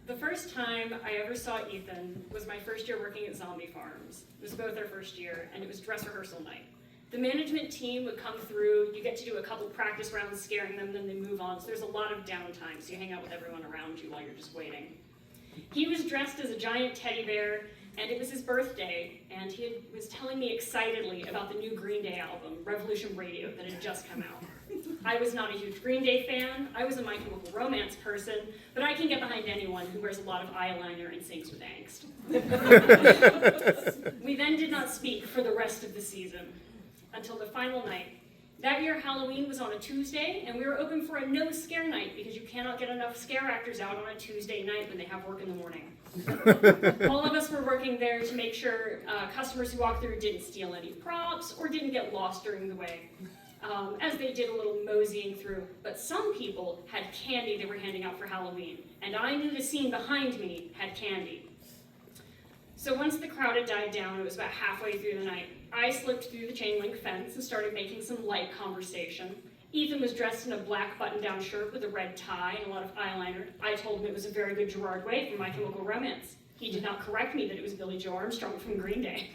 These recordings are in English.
The first time I ever saw Ethan was my first year working at Zombie Farms. It was both our first year, and it was dress rehearsal night. The management team would come through, you get to do a couple practice rounds scaring them, then they move on, so there's a lot of downtime, so you hang out with everyone around you while you're just waiting. He was dressed as a giant teddy bear, and it was his birthday, and he was telling me excitedly about the new Green Day album, Revolution Radio, that had just come out. I was not a huge Green Day fan, I was a My Chemical Romance person, but I can get behind anyone who wears a lot of eyeliner and sings with angst. We then did not speak for the rest of the season, until the final night. That year, Halloween was on a Tuesday, and we were open for a no-scare night because you cannot get enough scare actors out on a Tuesday night when they have work in the morning. All of us were working there to make sure customers who walked through didn't steal any props or didn't get lost during the way, as they did a little moseying through. But some people had candy they were handing out for Halloween, and I knew the scene behind me had candy. So once the crowd had died down, it was about halfway through the night, I slipped through the chain link fence and started making some light conversation. Ethan was dressed in a black button-down shirt with a red tie and a lot of eyeliner. I told him it was a very good Gerard Way from My Chemical Romance. He did not correct me that it was Billy Joe Armstrong from Green Day.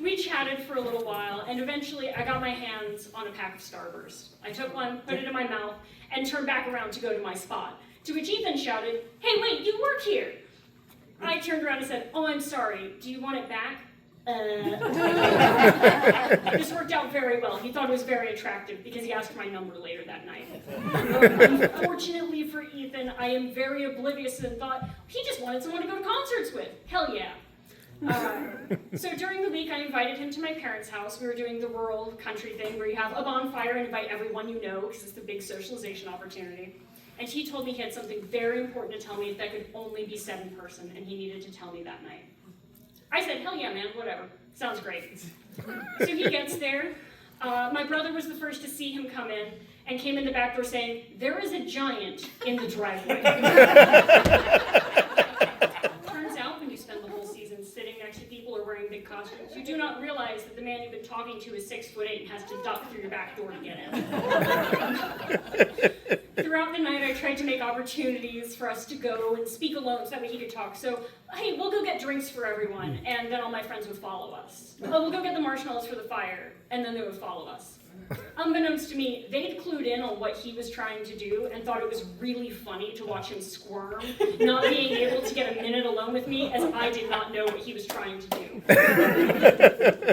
We chatted for a little while, and eventually I got my hands on a pack of Starburst. I took one, put it in my mouth, and turned back around to go to my spot, to which Ethan shouted, "Hey, wait, you work here!" I turned around and said, "Oh, I'm sorry, do you want it back?" This worked out very well. He thought it was very attractive because he asked my number later that night. Unfortunately for Ethan, I am very oblivious and thought he just wanted someone to go to concerts with. Hell yeah. So during the week, I invited him to my parents' house. We were doing the rural country thing where you have a bonfire and invite everyone you know because it's the big socialization opportunity. And he told me he had something very important to tell me that could only be said in person, and he needed to tell me that night. I said, "Hell yeah, man, whatever. Sounds great." So he gets there. My brother was the first to see him come in, and came in the back door saying, "There is a giant in the driveway." Turns out, when you spend the whole season sitting next to people or wearing big costumes, you do not realize that the man you've been talking to is 6'8" and has to duck through your back door to get in. Throughout the night, I tried to make opportunities for us to go and speak alone so that way he could talk. So, hey, we'll go get drinks for everyone, and then all my friends would follow us. Oh, we'll go get the marshmallows for the fire, and then they would follow us. Unbeknownst to me, they'd clued in on what he was trying to do and thought it was really funny to watch him squirm, not being able to get a minute alone with me as I did not know what he was trying to do.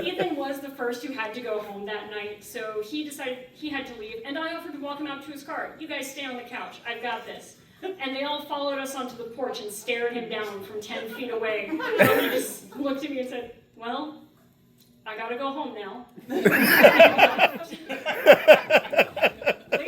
Ethan was the first who had to go home that night, so he decided he had to leave, and I offered to walk him out to his car. "You guys stay on the couch, I've got this." And they all followed us onto the porch and stared him down from 10 feet away. And he just looked at me and said, "Well, I gotta go home now." Later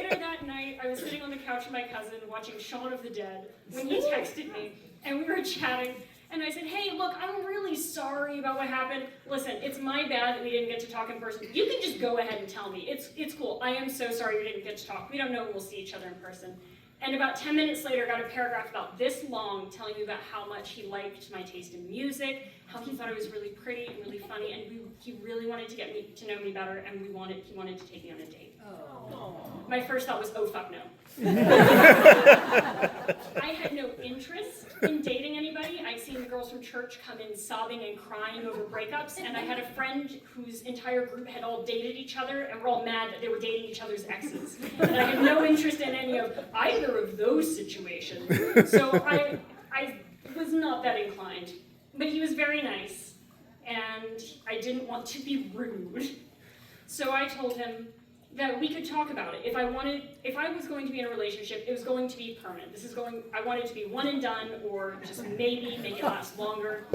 that night, I was sitting on the couch with my cousin watching Shaun of the Dead when he texted me, and we were chatting, and I said, "Hey, look, I'm really sorry about what happened. Listen, it's my bad that we didn't get to talk in person. You can just go ahead and tell me. It's cool. I am so sorry we didn't get to talk. We don't know when we'll see each other in person." And about 10 minutes later, I got a paragraph about this long telling me about how much he liked my taste in music, how he thought it was really pretty and really funny, and he really wanted to get to know me better, and he wanted to take me on a date. Oh. My first thought was, oh, fuck no. I had no interest in dating anybody. I'd seen the girls from church come in sobbing and crying over breakups, and I had a friend whose entire group had all dated each other, and were all mad that they were dating each other's exes. And I had no interest in any of either of those situations. So I was not that inclined. But he was very nice, and I didn't want to be rude. So I told him that we could talk about it. If I was going to be in a relationship, it was going to be permanent. I wanted to be one and done, or just maybe make it last longer.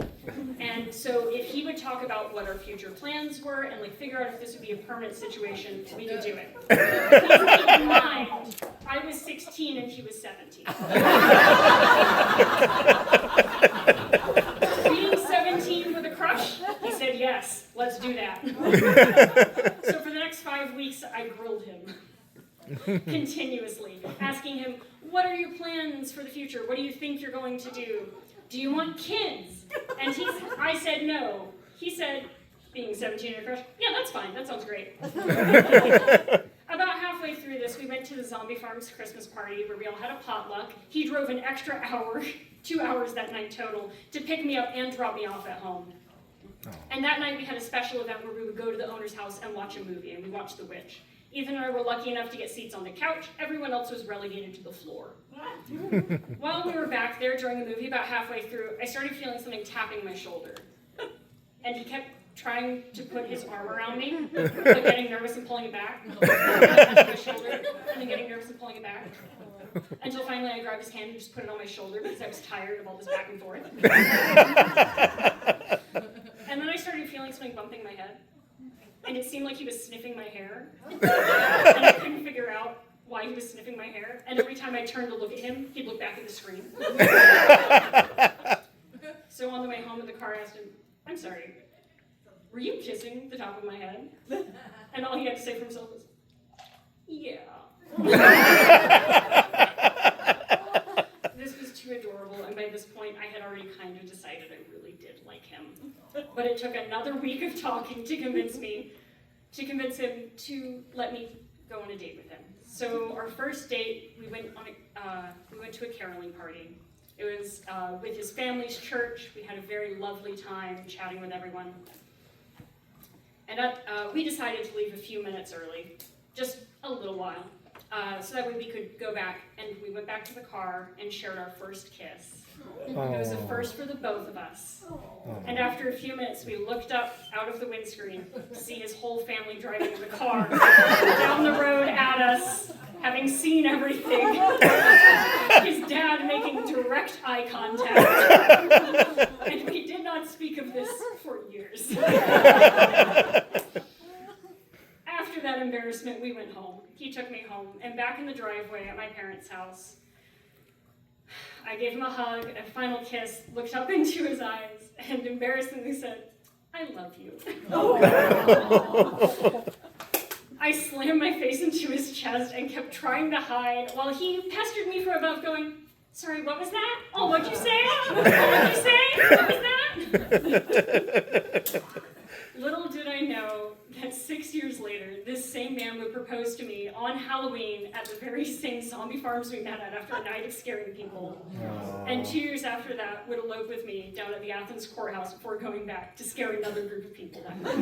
And so if he would talk about what our future plans were and figure out if this would be a permanent situation, we could do it. Please keep in mind, I was 16 and he was 17. Being 17 with a crush, he said, "Yes, let's do that." So for the next 5 weeks, I grilled him continuously, asking him, "What are your plans for the future? What do you think you're going to do? Do you want kids?" And I said no. He said, being 17 and a crush, "Yeah, that's fine. That sounds great." Farms Christmas party where we all had a potluck. He drove an extra hour, 2 hours that night total, to pick me up and drop me off at home. Oh. And that night we had a special event where we would go to the owner's house and watch a movie, and we watched The Witch. Ethan and I were lucky enough to get seats on the couch. Everyone else was relegated to the floor. While we were back there during the movie, about halfway through, I started feeling something tapping my shoulder. And he kept trying to put his arm around me, but getting nervous and pulling it back. My shoulder, and then getting nervous and pulling it back. Until finally I grabbed his hand and just put it on my shoulder because I was tired of all this back and forth. And then I started feeling something bumping my head. And it seemed like he was sniffing my hair. And I couldn't figure out why he was sniffing my hair. And every time I turned to look at him, he'd look back at the screen. So on the way home in the car, I asked him, "I'm sorry, were you kissing the top of my head?" And all he had to say for himself was, "Yeah." This was too adorable, and by this point, I had already kind of decided I really did like him. But it took another week of talking to convince him to let me go on a date with him. So our first date, we went to a caroling party. It was with his family's church. We had a very lovely time chatting with everyone. And we decided to leave a few minutes early, just a little while, so that way we could go back. And we went back to the car and shared our first kiss. Aww. It was a first for the both of us. Aww. And after a few minutes, we looked up out of the windscreen to see his whole family driving in the car down the road at us, having seen everything. His dad making direct eye contact. And we did not speak of this for years. After that embarrassment, we went home. He took me home, and back in the driveway at my parents' house, I gave him a hug, a final kiss, looked up into his eyes, and embarrassingly said, "I love you." Oh. I slammed my face into his chest and kept trying to hide while he pestered me from above going, "Sorry, what was that? Oh, what'd you say? What'd you say? What was that?" Little did I know that 6 years later, this same man would propose to me on Halloween at the very same zombie farms we met at after a night of scaring people. Aww. And 2 years after that, would elope with me down at the Athens courthouse before going back to scare another group of people that night.